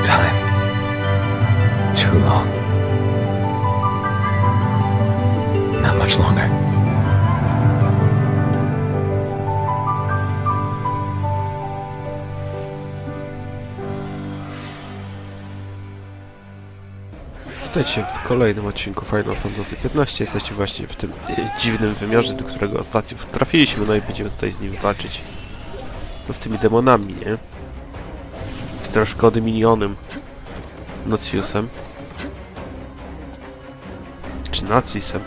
long time. Too long. Not much longer. Witajcie w kolejnym odcinku Final Fantasy XV. Jesteście właśnie w tym dziwnym wymiarze, do którego ostatnio trafiliśmy, no i będziemy tutaj z nim walczyć. No z tymi demonami, nie? Troszkę odminionym Nociusem. Czy Nacisem.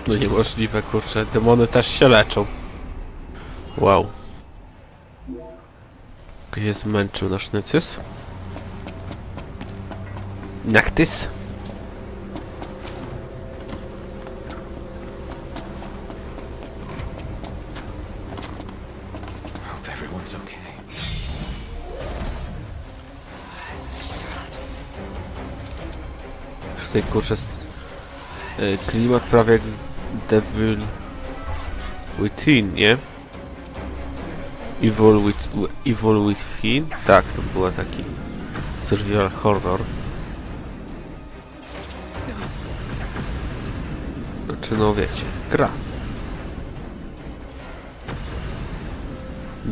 No niemożliwe, kurczę, demony też się leczą. Wow. Ktoś się zmęczył nasz Nocius? Nactis? Hope everyone's okay. Tutaj kurczę klimat prawie jak Devil Within, nie? Evil Within? Tak, to była taki survival horror. Znaczy no wiecie, gra.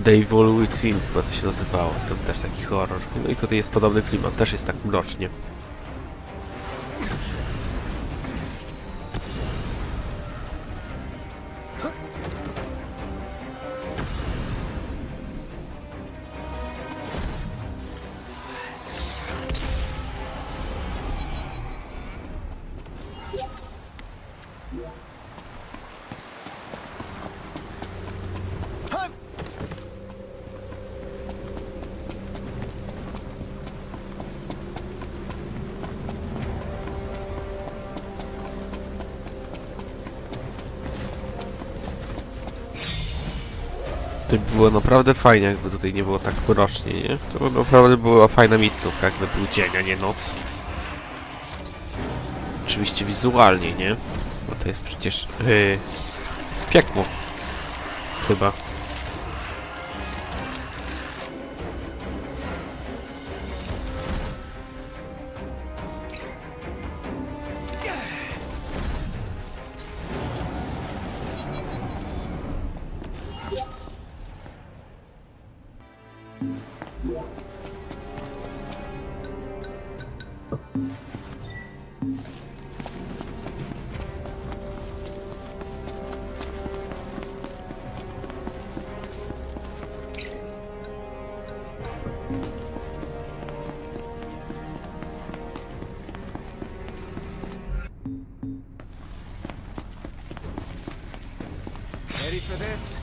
The Evil Within chyba to się nazywało, to też taki horror. No i tutaj jest podobny klimat, też jest tak mrocznie. To by było naprawdę fajnie, jakby tutaj nie było tak mrocznie, nie? To by naprawdę była fajna miejscówka, jakby był dzień, a nie noc. Oczywiście wizualnie, nie? Bo to jest przecież... piekło. Chyba. Ready for this?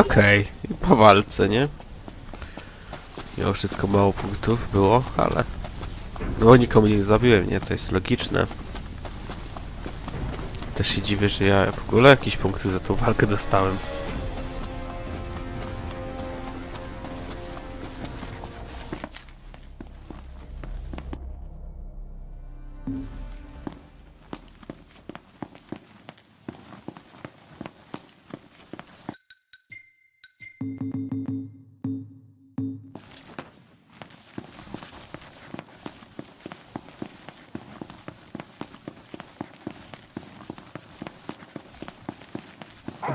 Okej, i po walce, nie? Miało wszystko mało punktów było, ale... No nikomu nie zabiłem, nie? To jest logiczne. Też się dziwię, że ja w ogóle jakieś punkty za tą walkę dostałem.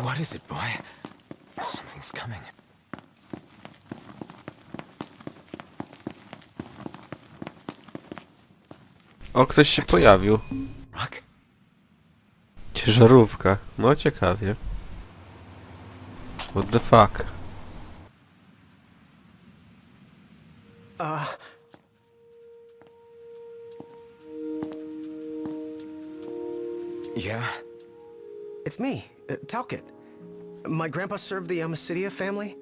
What is it, boy? Something's coming. O, ktoś się pojawił. Rock? Ciężarówka. No ciekawie. What the fuck? Yeah? It's me, Talcott. My grandpa served the Amicidia family.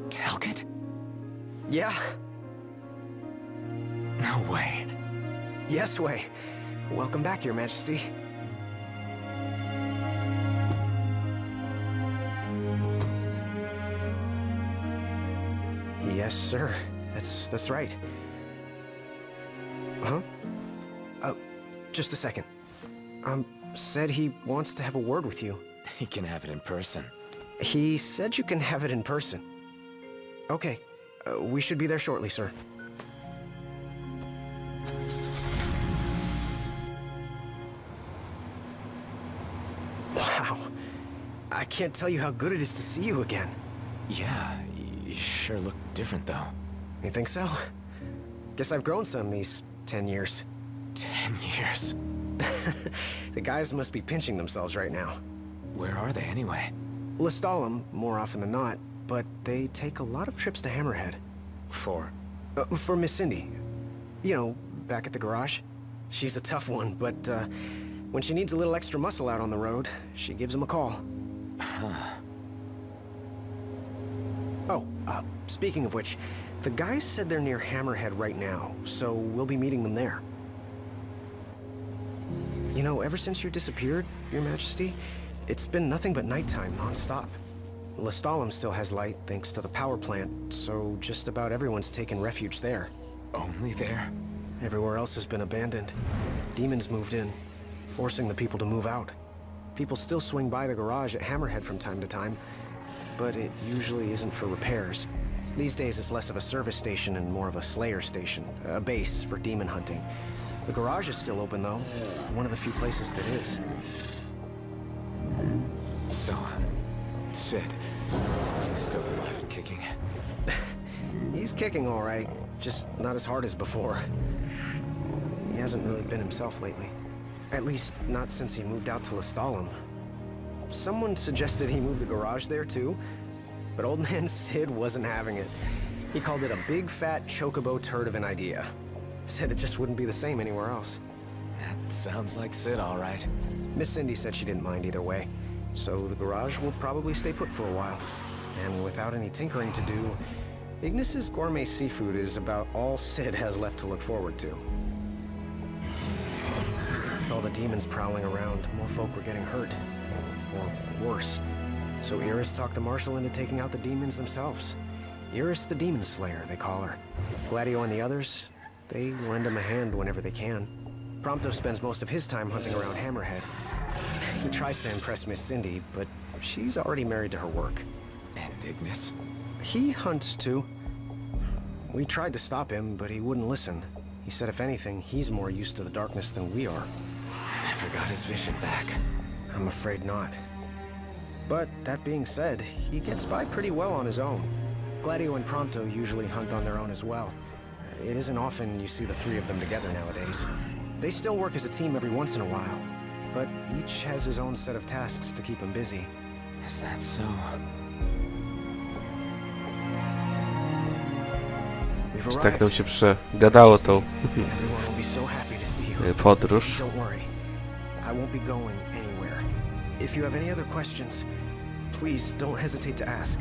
Talcott? Yeah, No way. yes way. Welcome back, Your Majesty. Yes, sir. That's right. Huh? Just a second. Said he wants to have a word with you. He can have it in person. He said you can have it in person. Okay. We should be there shortly, sir. Wow. I can't tell you how good it is to see you again. Yeah, you sure look different, though. You think so? Guess I've grown some these 10 years. 10 years. The guys must be pinching themselves right now. Where are they, anyway? Lestalem, more often than not, but they take a lot of trips to Hammerhead. For? For Miss Cindy. You know, back at the garage. She's a tough one, but when she needs a little extra muscle out on the road, she gives him a call. Oh, speaking of which, the guys said they're near Hammerhead right now, so we'll be meeting them there. You know, ever since you disappeared, Your Majesty, it's been nothing but nighttime non-stop. Lestalem still has light thanks to the power plant, so just about everyone's taken refuge there. Only there? Everywhere else has been abandoned. Demons moved in, forcing the people to move out. People still swing by the garage at Hammerhead from time to time, but it usually isn't for repairs. These days it's less of a service station and more of a slayer station, a base for demon hunting. The garage is still open though, one of the few places that is. So, Sid, he's still alive and kicking. He's kicking all right, just not as hard as before. He hasn't really been himself lately. At least, not since he moved out to Lestalem. Someone suggested he move the garage there too, but old man Sid wasn't having it. He called it a big fat chocobo turd of an idea. Said it just wouldn't be the same anywhere else. That sounds like Sid, all right. Miss Cindy said she didn't mind either way, so the garage will probably stay put for a while. And without any tinkering to do, Ignis's gourmet seafood is about all Sid has left to look forward to. With all the demons prowling around, more folk were getting hurt. Or worse. So Iris talked the Marshal into taking out the demons themselves. Iris the Demon Slayer, they call her. Gladio and the others, they lend him a hand whenever they can. Prompto spends most of his time hunting around Hammerhead. He tries to impress Miss Cindy, but she's already married to her work. And Ignis? He hunts too. We tried to stop him, but he wouldn't listen. He said if anything, he's more used to the darkness than we are. Never got his vision back. I'm afraid not. But that being said, he gets by pretty well on his own. Gladio and Prompto usually hunt on their own as well. It isn't often you see the three of them together nowadays. They still work as a team every once in a while, but each has his own set of tasks to keep him busy. Is that so? We've Tak arrived. nam się przegadało tą Everyone will be so happy to see you. podróż. Don't worry. I won't be going anywhere. If you have any other questions, please don't hesitate to ask.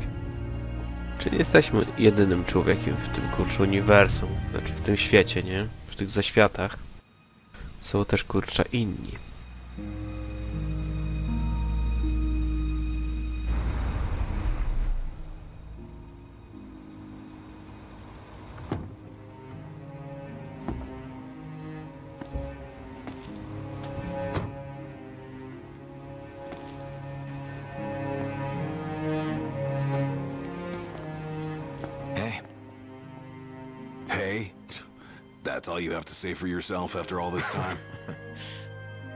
Czyli jesteśmy jedynym człowiekiem w tym kurczę uniwersum, znaczy w tym świecie, nie? W tych zaświatach. Są też kurczę inni. Hey, Hey? That's all you have to say for yourself after all this time?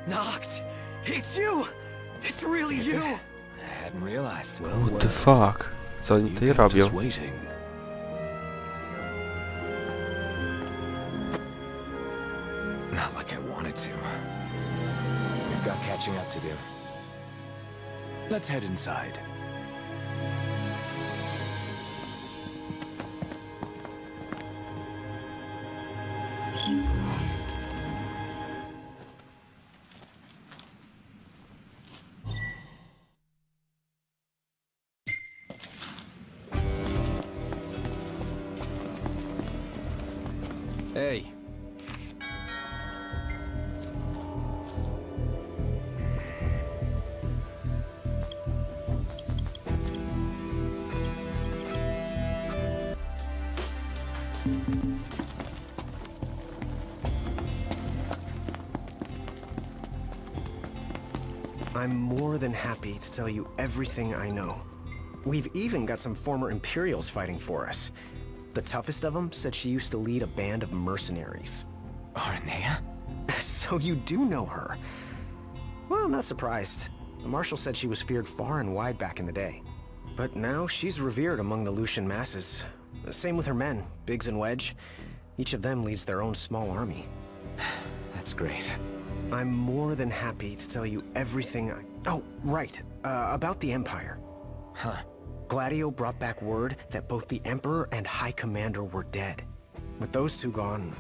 Noct! It's you! It's really is you! it? I hadn't realized. What the fuck? Co oni tutaj robią? Just waiting. Not like I wanted to. We've got catching up to do. Let's head inside. Hey. I'm more than happy to tell you everything I know. We've even got some former Imperials fighting for us. The toughest of them said she used to lead a band of mercenaries. Aranea? So you do know her? Well, I'm not surprised. The Marshal said she was feared far and wide back in the day. But now she's revered among the Lucian masses. Same with her men, Biggs and Wedge. Each of them leads their own small army. That's great. I'm more than happy to tell you everything I... Oh, right. About the Empire. Huh. Gladio brought back word that both the Emperor and High Commander were dead. With those two gone,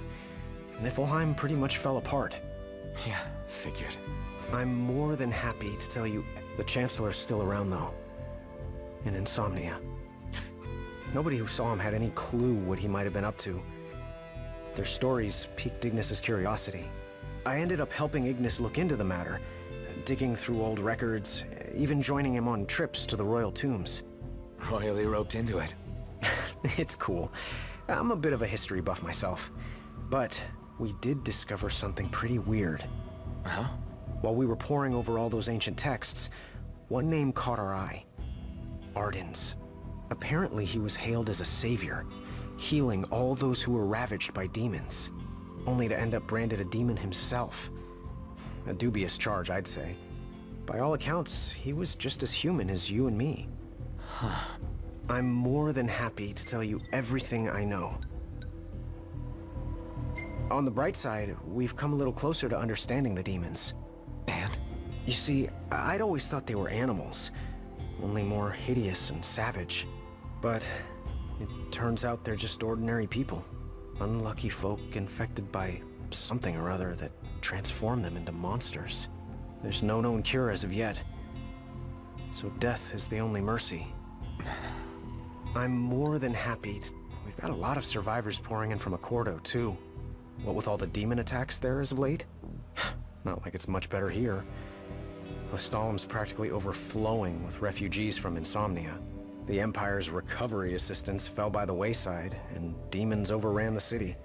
Niflheim pretty much fell apart. Yeah, figured. I'm more than happy to tell you the Chancellor's still around, though. In Insomnia. Nobody who saw him had any clue what he might have been up to. Their stories piqued Ignis's curiosity. I ended up helping Ignis look into the matter, digging through old records, even joining him on trips to the royal tombs. Royally roped into it. It's cool. I'm a bit of a history buff myself. But we did discover something pretty weird. Huh? While we were poring over all those ancient texts, one name caught our eye. Arden's. Apparently he was hailed as a savior, healing all those who were ravaged by demons, only to end up branded a demon himself. A dubious charge, I'd say. By all accounts, he was just as human as you and me. I'm more than happy to tell you everything I know. On the bright side, we've come a little closer to understanding the demons. And? You see, I'd always thought they were animals, only more hideous and savage. But it turns out they're just ordinary people. Unlucky folk infected by something or other that transformed them into monsters. There's no known cure as of yet. So death is the only mercy. I'm more than happy We've got a lot of survivors pouring in from Accordo, too. What with all the demon attacks there as of late? Not like it's much better here. Ostalem's practically overflowing with refugees from Insomnia. The Empire's recovery assistance fell by the wayside, and demons overran the city.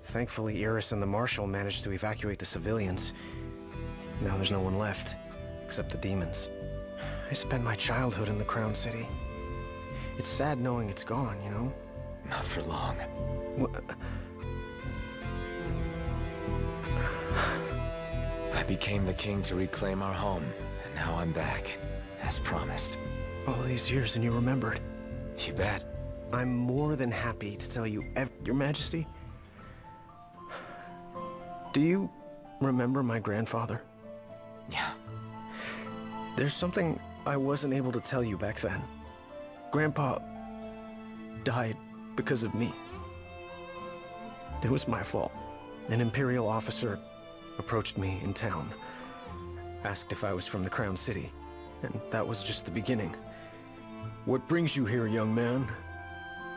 Thankfully, Iris and the Marshal managed to evacuate the civilians. Now there's no one left, except the demons. I spent my childhood in the Crown City. It's sad knowing it's gone, you know? Not for long. I became the king to reclaim our home, and now I'm back, as promised. All these years and you remembered. You bet. I'm more than happy to tell you Your Majesty. Do you remember my grandfather? Yeah. There's something I wasn't able to tell you back then. Grandpa died because of me. It was my fault. An Imperial officer approached me in town, asked if I was from the Crown City, and that was just the beginning. What brings you here, young man?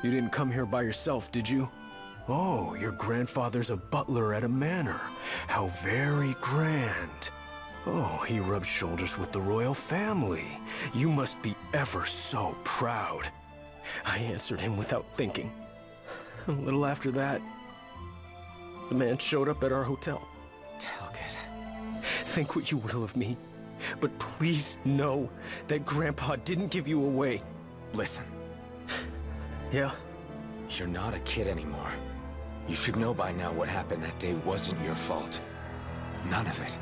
You didn't come here by yourself, did you? Oh, your grandfather's a butler at a manor. How very grand. Oh, he rubs shoulders with the royal family. You must be ever so proud. I answered him without thinking. A little after that, the man showed up at our hotel. Talcott. Think what you will of me, but please know that Grandpa didn't give you away. Listen, Yeah? you're not a kid anymore. You should know by now what happened that day wasn't your fault. None of it.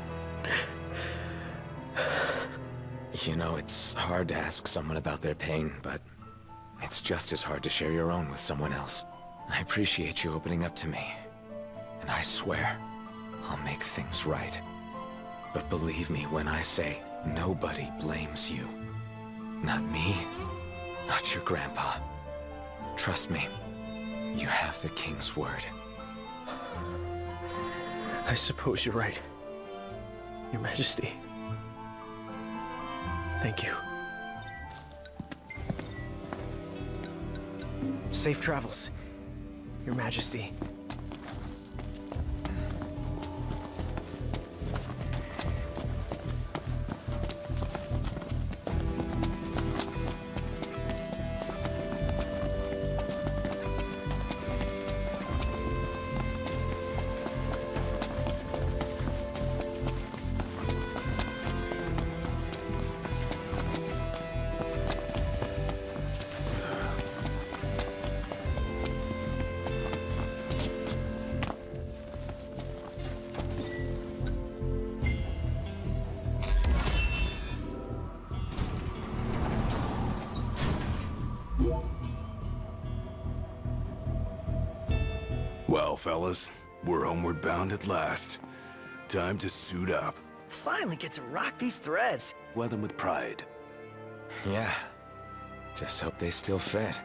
You know, it's hard to ask someone about their pain, but it's just as hard to share your own with someone else. I appreciate you opening up to me, and I swear I'll make things right. But believe me when I say nobody blames you. Not me, not your grandpa. Trust me, you have the king's word. I suppose you're right. Your Majesty. Thank you. Safe travels, Your Majesty. Well, fellas, we're homeward bound at last. Time to suit up. Finally get to rock these threads. Wear them with pride. Yeah. Just hope they still fit.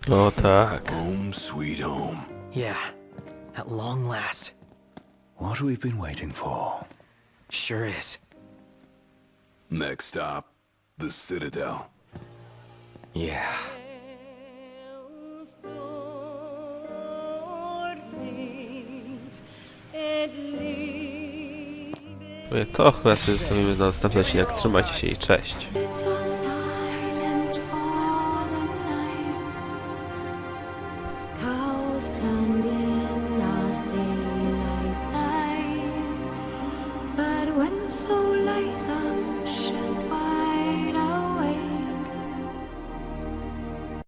O tak. Home sweet home. Yeah, at long last. What we've been waiting for. Sure is. Next stop, the Citadel. Yeah. To chyba sobie zostawimy na następny odcinek. Trzymajcie się i cześć. It's